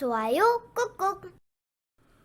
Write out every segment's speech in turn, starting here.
좋아요 꾹꾹.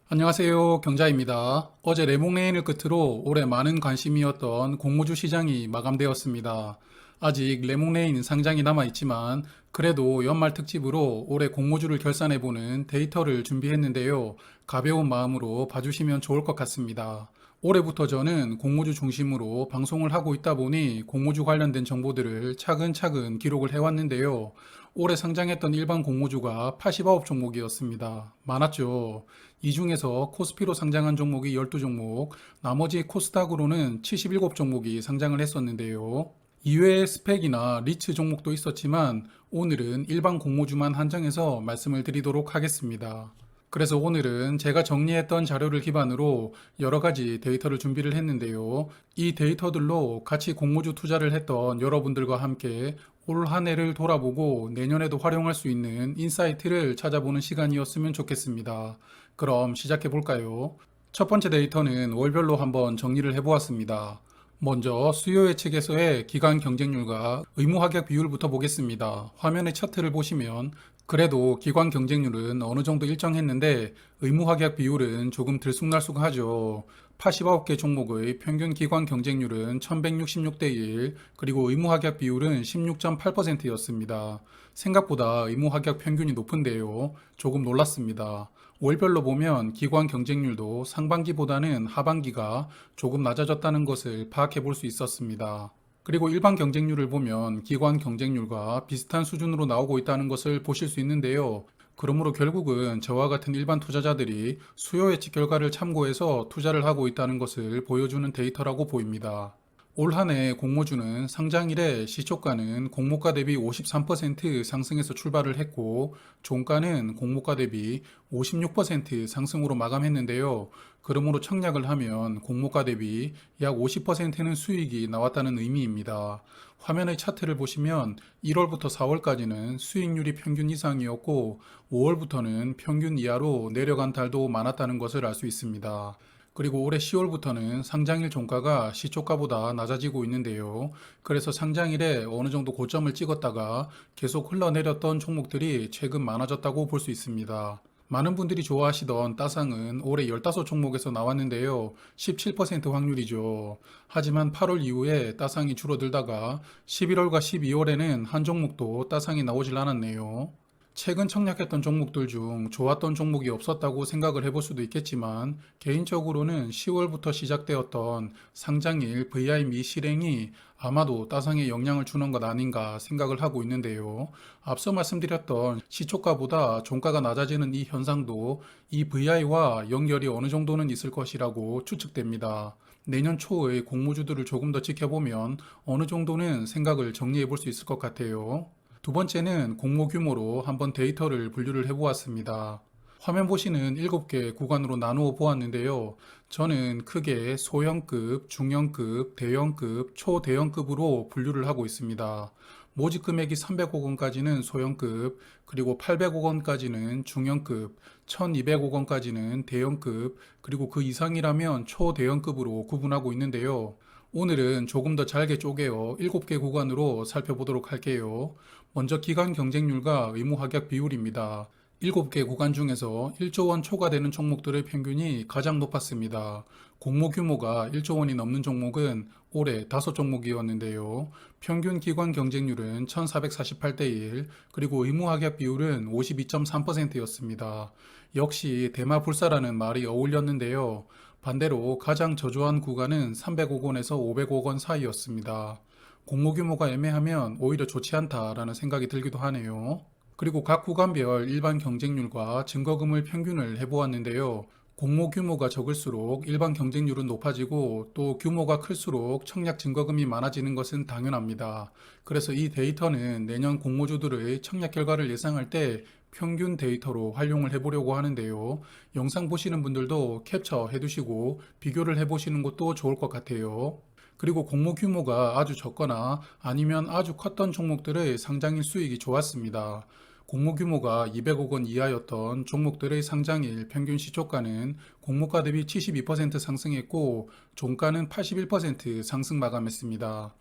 안녕하세요. 경자입니다. 어제 레몽레인을 끝으로 올해 많은 관심이었던 공모주 시장이 마감되었습니다. 아직 레몽레인 상장이 남아있지만 그래도 연말 특집으로 올해 공모주를 결산해보는 데이터를 준비했는데요. 가벼운 마음으로 봐주시면 좋을 것 같습니다. 올해부터 저는 공모주 중심으로 방송을 하고 있다 보니 공모주 관련된 정보들을 차근차근 기록을 해왔는데요. 올해 상장했던 일반 공모주가 89종목이었습니다. 많았죠. 이 중에서 코스피로 상장한 종목이 12종목, 나머지 코스닥으로는 77종목이 상장을 했었는데요. 이외에 스펙이나 리츠 종목도 있었지만 오늘은 일반 공모주만 한정해서 말씀을 드리도록 하겠습니다. 그래서 오늘은 제가 정리했던 자료를 기반으로 여러 가지 데이터를 준비를 했는데요. 이 데이터들로 같이 공모주 투자를 했던 여러분들과 함께 올 한 해를 돌아보고 내년에도 활용할 수 있는 인사이트를 찾아보는 시간이었으면 좋겠습니다. 그럼 시작해 볼까요? 첫 번째 데이터는 월별로 한번 정리를 해보았습니다. 먼저 수요 예측에서의 기간 경쟁률과 의무 합격 비율부터 보겠습니다. 화면의 차트를 보시면 그래도 기관 경쟁률은 어느 정도 일정했는데 의무 합격 비율은 조금 들쑥날쑥하죠. 89개 종목의 평균 기관 경쟁률은 1166대 1, 그리고 의무 합격 비율은 16.8%였습니다. 생각보다 의무 합격 평균이 높은데요. 조금 놀랐습니다. 월별로 보면 기관 경쟁률도 상반기보다는 하반기가 조금 낮아졌다는 것을 파악해 볼 수 있었습니다. 그리고 일반 경쟁률을 보면 기관 경쟁률과 비슷한 수준으로 나오고 있다는 것을 보실 수 있는데요. 그러므로 결국은 저와 같은 일반 투자자들이 수요 예측 결과를 참고해서 투자를 하고 있다는 것을 보여주는 데이터라고 보입니다. 올 한 해 공모주는 상장일에 시초가는 공모가 대비 53% 상승해서 출발을 했고 종가는 공모가 대비 56% 상승으로 마감했는데요. 그러므로 청약을 하면 공모가 대비 약 50%는 수익이 나왔다는 의미입니다. 화면의 차트를 보시면 1월부터 4월까지는 수익률이 평균 이상이었고 5월부터는 평균 이하로 내려간 달도 많았다는 것을 알 수 있습니다. 그리고 올해 10월부터는 상장일 종가가 시초가보다 낮아지고 있는데요. 그래서 상장일에 어느 정도 고점을 찍었다가 계속 흘러내렸던 종목들이 최근 많아졌다고 볼 수 있습니다. 많은 분들이 좋아하시던 따상은 올해 15종목에서 나왔는데요. 17% 확률이죠. 하지만 8월 이후에 따상이 줄어들다가 11월과 12월에는 한 종목도 따상이 나오질 않았네요. 최근 청약했던 종목들 중 좋았던 종목이 없었다고 생각을 해볼 수도 있겠지만 개인적으로는 10월부터 시작되었던 상장일 VI 미실행이 아마도 따상에 영향을 주는 것 아닌가 생각을 하고 있는데요. 앞서 말씀드렸던 시초가보다 종가가 낮아지는 이 현상도 이 VI와 연결이 어느 정도는 있을 것이라고 추측됩니다. 내년 초의 공모주들을 조금 더 지켜보면 어느 정도는 생각을 정리해 볼 수 있을 것 같아요. 두 번째는 공모 규모로 한번 데이터를 분류를 해보았습니다. 화면 보시는 7개 구간으로 나누어 보았는데요. 저는 크게 소형급, 중형급, 대형급, 초대형급으로 분류를 하고 있습니다. 모집 금액이 300억 원까지는 소형급, 그리고 800억 원까지는 중형급, 1200억 원까지는 대형급, 그리고 그 이상이라면 초대형급으로 구분하고 있는데요. 오늘은 조금 더 잘게 쪼개어 7개 구간으로 살펴보도록 할게요. 먼저 기간 경쟁률과 의무 합격 비율입니다. 7개 구간 중에서 1조 원 초과되는 종목들의 평균이 가장 높았습니다. 공모 규모가 1조 원이 넘는 종목은 올해 5종목이었는데요. 평균 기관 경쟁률은 1448대 1, 그리고 의무 합격 비율은 52.3%였습니다. 역시 대마불사라는 말이 어울렸는데요. 반대로 가장 저조한 구간은 300억 원에서 500억 원 사이였습니다. 공모 규모가 애매하면 오히려 좋지 않다라는 생각이 들기도 하네요. 그리고 각 구간별 일반 경쟁률과 증거금을 평균을 해보았는데요. 공모 규모가 적을수록 일반 경쟁률은 높아지고 또 규모가 클수록 청약 증거금이 많아지는 것은 당연합니다. 그래서 이 데이터는 내년 공모주들의 청약 결과를 예상할 때 평균 데이터로 활용을 해보려고 하는데요. 영상 보시는 분들도 캡처 해두시고 비교를 해보시는 것도 좋을 것 같아요. 그리고 공모 규모가 아주 적거나 아니면 아주 컸던 종목들의 상장일 수익이 좋았습니다. 공모 규모가 200억 원 이하였던 종목들의 상장일 평균 시초가는 공모가 대비 72% 상승했고 종가는 81% 상승 마감했습니다.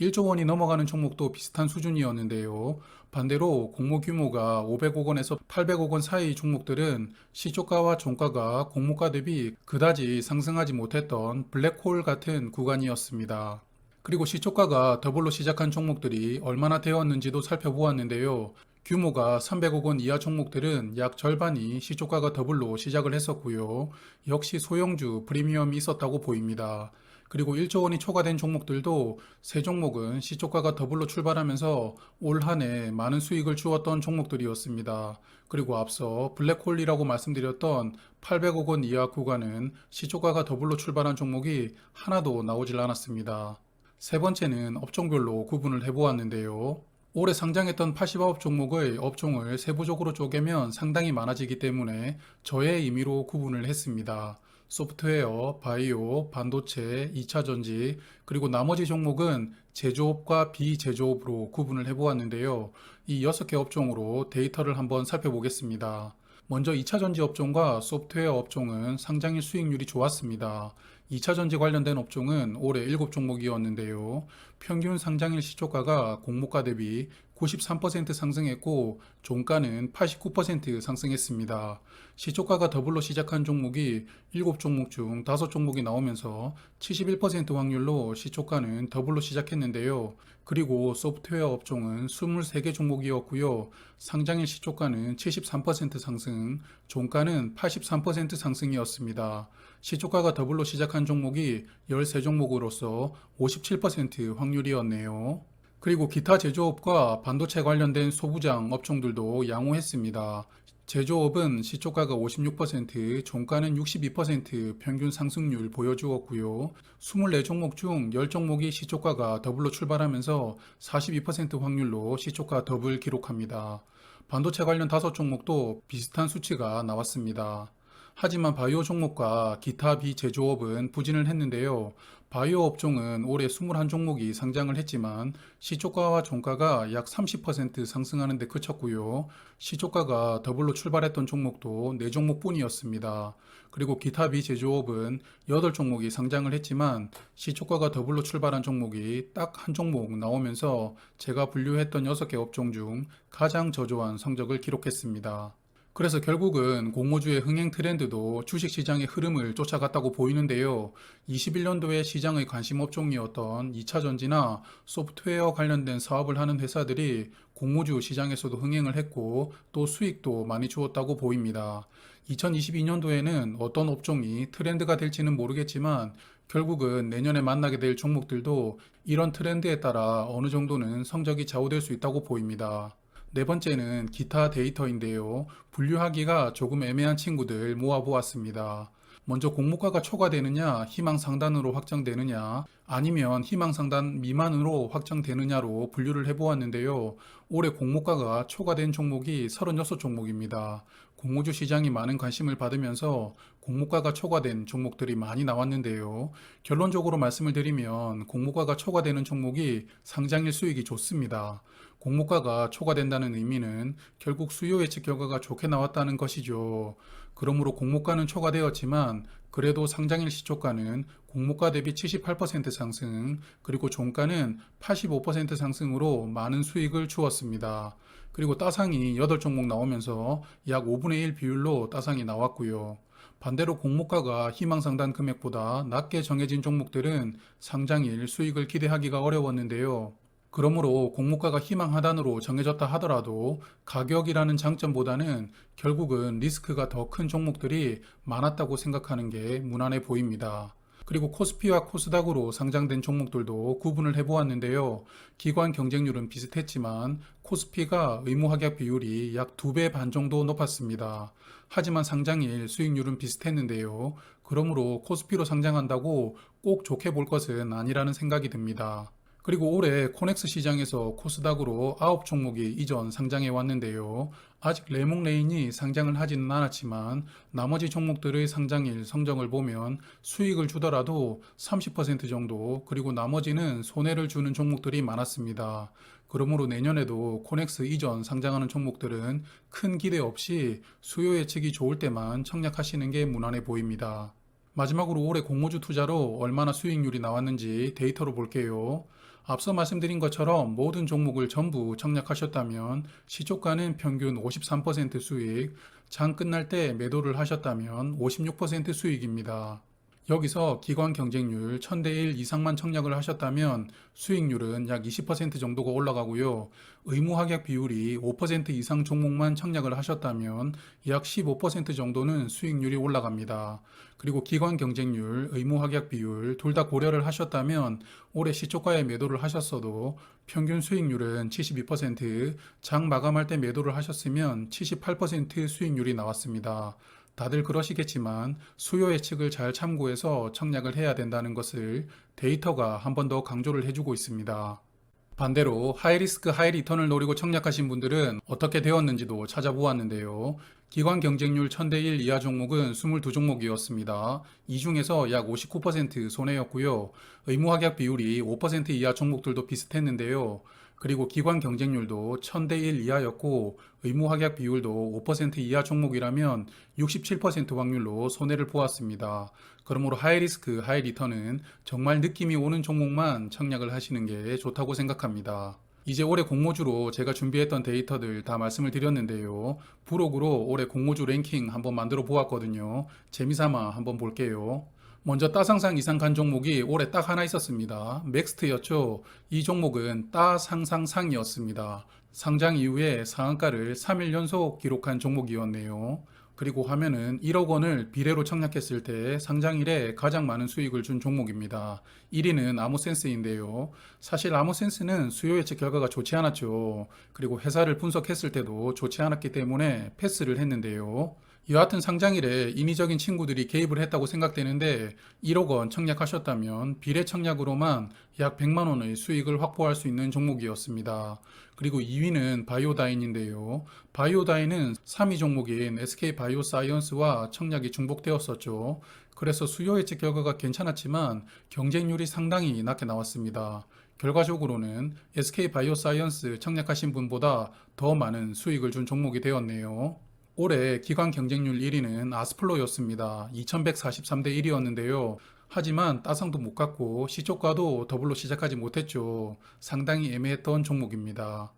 1조 원이 넘어가는 종목도 비슷한 수준이었는데요. 반대로 공모 규모가 500억 원에서 800억 원 사이 종목들은 시초가와 종가가 공모가 대비 그다지 상승하지 못했던 블랙홀 같은 구간이었습니다. 그리고 시초가가 더블로 시작한 종목들이 얼마나 되었는지도 살펴보았는데요. 규모가 300억 원 이하 종목들은 약 절반이 시초가가 더블로 시작을 했었고요. 역시 소형주 프리미엄이 있었다고 보입니다. 그리고 1조 원이 초과된 종목들도 세 종목은 시초가가 더블로 출발하면서 올 한 해 많은 수익을 주었던 종목들이었습니다. 그리고 앞서 블랙홀이라고 말씀드렸던 800억 원 이하 구간은 시초가가 더블로 출발한 종목이 하나도 나오질 않았습니다. 세 번째는 업종별로 구분을 해보았는데요. 올해 상장했던 80업 종목의 업종을 세부적으로 쪼개면 상당히 많아지기 때문에 저의 임의로 구분을 했습니다. 소프트웨어, 바이오, 반도체, 2차전지, 그리고 나머지 종목은 제조업과 비제조업으로 구분을 해보았는데요. 이 6개 업종으로 데이터를 한번 살펴보겠습니다. 먼저 2차전지 업종과 소프트웨어 업종은 상장일 수익률이 좋았습니다. 2차전지 관련된 업종은 올해 7종목이었는데요. 평균 상장일 시초가가 공모가 대비 93% 상승했고 종가는 89% 상승했습니다. 시초가가 더블로 시작한 종목이 7종목 중 5종목이 나오면서 71% 확률로 시초가는 더블로 시작했는데요. 그리고 소프트웨어 업종은 23개 종목이었고요. 상장일 시초가는 73% 상승, 종가는 83% 상승이었습니다. 시초가가 더블로 시작한 종목이 13종목으로서 57% 확률이었네요. 그리고 기타 제조업과 반도체 관련된 소부장 업종들도 양호했습니다. 제조업은 시초가가 56%, 종가는 62% 평균 상승률 보여주었고요. 24종목 중 10종목이 시초가가 더블로 출발하면서 42% 확률로 시초가 더블 기록합니다. 반도체 관련 5종목도 비슷한 수치가 나왔습니다. 하지만 바이오 종목과 기타 비제조업은 부진을 했는데요. 바이오 업종은 올해 21종목이 상장을 했지만 시초가와 종가가 약 30% 상승하는 데 그쳤고요. 시초가가 더블로 출발했던 종목도 4종목 뿐이었습니다. 그리고 기타 비제조업은 8종목이 상장을 했지만 시초가가 더블로 출발한 종목이 딱 한 종목 나오면서 제가 분류했던 6개 업종 중 가장 저조한 성적을 기록했습니다. 그래서 결국은 공모주의 흥행 트렌드도 주식시장의 흐름을 쫓아갔다고 보이는데요. 21년도에 시장의 관심 업종이었던 2차전지나 소프트웨어 관련된 사업을 하는 회사들이 공모주 시장에서도 흥행을 했고 또 수익도 많이 주었다고 보입니다. 2022년도에는 어떤 업종이 트렌드가 될지는 모르겠지만 결국은 내년에 만나게 될 종목들도 이런 트렌드에 따라 어느 정도는 성적이 좌우될 수 있다고 보입니다. 네 번째는 기타 데이터인데요. 분류하기가 조금 애매한 친구들 모아보았습니다. 먼저 공모가가 초과되느냐, 희망상단으로 확정되느냐, 아니면 희망상단 미만으로 확정되느냐로 분류를 해보았는데요. 올해 공모가가 초과된 종목이 36종목입니다. 공모주 시장이 많은 관심을 받으면서 공모가가 초과된 종목들이 많이 나왔는데요. 결론적으로 말씀을 드리면 공모가가 초과되는 종목이 상장일 수익이 좋습니다. 공모가가 초과된다는 의미는 결국 수요 예측 결과가 좋게 나왔다는 것이죠. 그러므로 공모가는 초과되었지만 그래도 상장일 시초가는 공모가 대비 78% 상승, 그리고 종가는 85% 상승으로 많은 수익을 주었습니다. 그리고 따상이 8종목 나오면서 약 5분의 1 비율로 따상이 나왔고요. 반대로 공모가가 희망상단 금액보다 낮게 정해진 종목들은 상장일 수익을 기대하기가 어려웠는데요. 그러므로 공모가가 희망 하단으로 정해졌다 하더라도 가격이라는 장점보다는 결국은 리스크가 더 큰 종목들이 많았다고 생각하는 게 무난해 보입니다. 그리고 코스피와 코스닥으로 상장된 종목들도 구분을 해보았는데요. 기관 경쟁률은 비슷했지만 코스피가 의무합약 비율이 약 2배 반 정도 높았습니다. 하지만 상장일 수익률은 비슷했는데요. 그러므로 코스피로 상장한다고 꼭 좋게 볼 것은 아니라는 생각이 듭니다. 그리고 올해 코넥스 시장에서 코스닥으로 9종목이 이전 상장해 왔는데요. 아직 레몽레인이 상장을 하지는 않았지만 나머지 종목들의 상장일 성적을 보면 수익을 주더라도 30% 정도, 그리고 나머지는 손해를 주는 종목들이 많았습니다. 그러므로 내년에도 코넥스 이전 상장하는 종목들은 큰 기대 없이 수요 예측이 좋을 때만 청약하시는 게 무난해 보입니다. 마지막으로 올해 공모주 투자로 얼마나 수익률이 나왔는지 데이터로 볼게요. 앞서 말씀드린 것처럼 모든 종목을 전부 청약하셨다면 시초가는 평균 53% 수익, 장 끝날 때 매도를 하셨다면 56% 수익입니다. 여기서 기관 경쟁률 1000대 1 이상만 청약을 하셨다면 수익률은 약 20% 정도가 올라가고요. 의무 확약 비율이 5% 이상 종목만 청약을 하셨다면 약 15% 정도는 수익률이 올라갑니다. 그리고 기관 경쟁률, 의무 확약 비율 둘 다 고려를 하셨다면 올해 시초가에 매도를 하셨어도 평균 수익률은 72%, 장 마감할 때 매도를 하셨으면 78% 수익률이 나왔습니다. 다들 그러시겠지만 수요 예측을 잘 참고해서 청약을 해야 된다는 것을 데이터가 한 번 더 강조를 해주고 있습니다. 반대로 하이리스크 하이리턴을 노리고 청약하신 분들은 어떻게 되었는지도 찾아보았는데요. 기관 경쟁률 1000대 1 이하 종목은 22종목이었습니다. 이 중에서 약 59% 손해였고요. 의무 확약 비율이 5% 이하 종목들도 비슷했는데요. 그리고 기관 경쟁률도 1000대 1 이하였고 의무 확약 비율도 5% 이하 종목이라면 67% 확률로 손해를 보았습니다. 그러므로 하이리스크 하이리턴은 정말 느낌이 오는 종목만 청약을 하시는 게 좋다고 생각합니다. 이제 올해 공모주로 제가 준비했던 데이터들 다 말씀을 드렸는데요. 부록으로 올해 공모주 랭킹 한번 만들어 보았거든요. 재미삼아 한번 볼게요. 먼저 따상상 이상 간 종목이 올해 딱 하나 있었습니다. 맥스트였죠. 이 종목은 따상상상이었습니다. 상장 이후에 상한가를 3일 연속 기록한 종목이었네요. 그리고 화면은 1억 원을 비례로 청약했을 때 상장일에 가장 많은 수익을 준 종목입니다. 1위는 아모센스인데요. 사실 아모센스는 수요 예측 결과가 좋지 않았죠. 그리고 회사를 분석했을 때도 좋지 않았기 때문에 패스를 했는데요. 여하튼 상장일에 인위적인 친구들이 개입을 했다고 생각되는데 1억 원 청약하셨다면 비례 청약으로만 약 100만 원의 수익을 확보할 수 있는 종목이었습니다. 그리고 2위는 바이오다인인데요. 바이오다인은 3위 종목인 SK바이오사이언스와 청약이 중복되었었죠. 그래서 수요 예측 결과가 괜찮았지만 경쟁률이 상당히 낮게 나왔습니다. 결과적으로는 SK바이오사이언스 청약하신 분보다 더 많은 수익을 준 종목이 되었네요. 올해 기관 경쟁률 1위는 아스플로였습니다. 2143대 1이었는데요. 하지만 따상도 못 갔고 시초가도 더블로 시작하지 못했죠. 상당히 애매했던 종목입니다.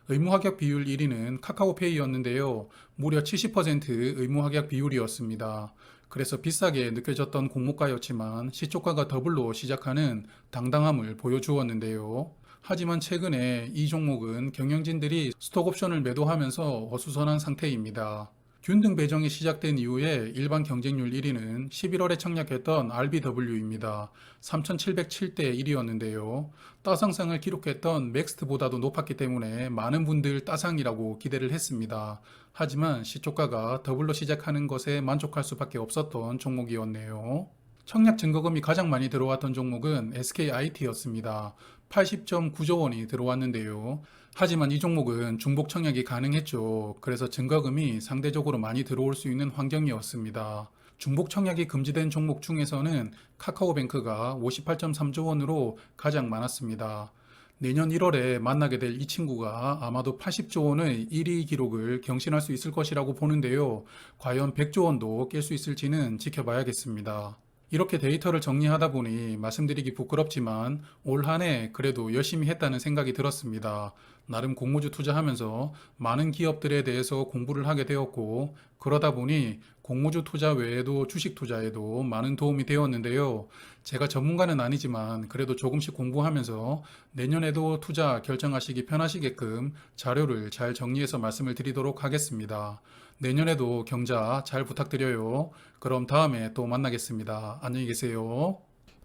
의무 확약 비율 1위는 카카오페이였는데요. 무려 70% 의무 확약 비율이었습니다. 그래서 비싸게 느껴졌던 공모가였지만 시초가가 더블로 시작하는 당당함을 보여주었는데요. 하지만 최근에 이 종목은 경영진들이 스톡옵션을 매도하면서 어수선한 상태입니다. 균등 배정이 시작된 이후에 일반 경쟁률 1위는 11월에 청약했던 RBW입니다. 3,707대 1이었는데요. 따상상을 기록했던 맥스트보다도 높았기 때문에 많은 분들 따상이라고 기대를 했습니다. 하지만 시초가가 더블로 시작하는 것에 만족할 수밖에 없었던 종목이었네요. 청약 증거금이 가장 많이 들어왔던 종목은 SKIT였습니다. 80.9조 원이 들어왔는데요. 하지만 이 종목은 중복 청약이 가능했죠. 그래서 증거금이 상대적으로 많이 들어올 수 있는 환경이었습니다. 중복 청약이 금지된 종목 중에서는 카카오뱅크가 58.3조 원으로 가장 많았습니다. 내년 1월에 만나게 될 이 친구가 아마도 80조 원의 1위 기록을 경신할 수 있을 것이라고 보는데요. 과연 100조 원도 깰 수 있을지는 지켜봐야겠습니다. 이렇게 데이터를 정리하다 보니 말씀드리기 부끄럽지만 올 한 해 그래도 열심히 했다는 생각이 들었습니다. 나름 공모주 투자하면서 많은 기업들에 대해서 공부를 하게 되었고 그러다 보니 공모주 투자 외에도 주식 투자에도 많은 도움이 되었는데요. 제가 전문가는 아니지만 그래도 조금씩 공부하면서 내년에도 투자 결정하시기 편하시게끔 자료를 잘 정리해서 말씀을 드리도록 하겠습니다. 내년에도 경자 잘 부탁드려요. 그럼 다음에 또 만나겠습니다. 안녕히 계세요.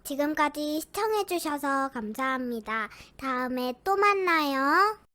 지금까지 시청해주셔서 감사합니다. 다음에 또 만나요.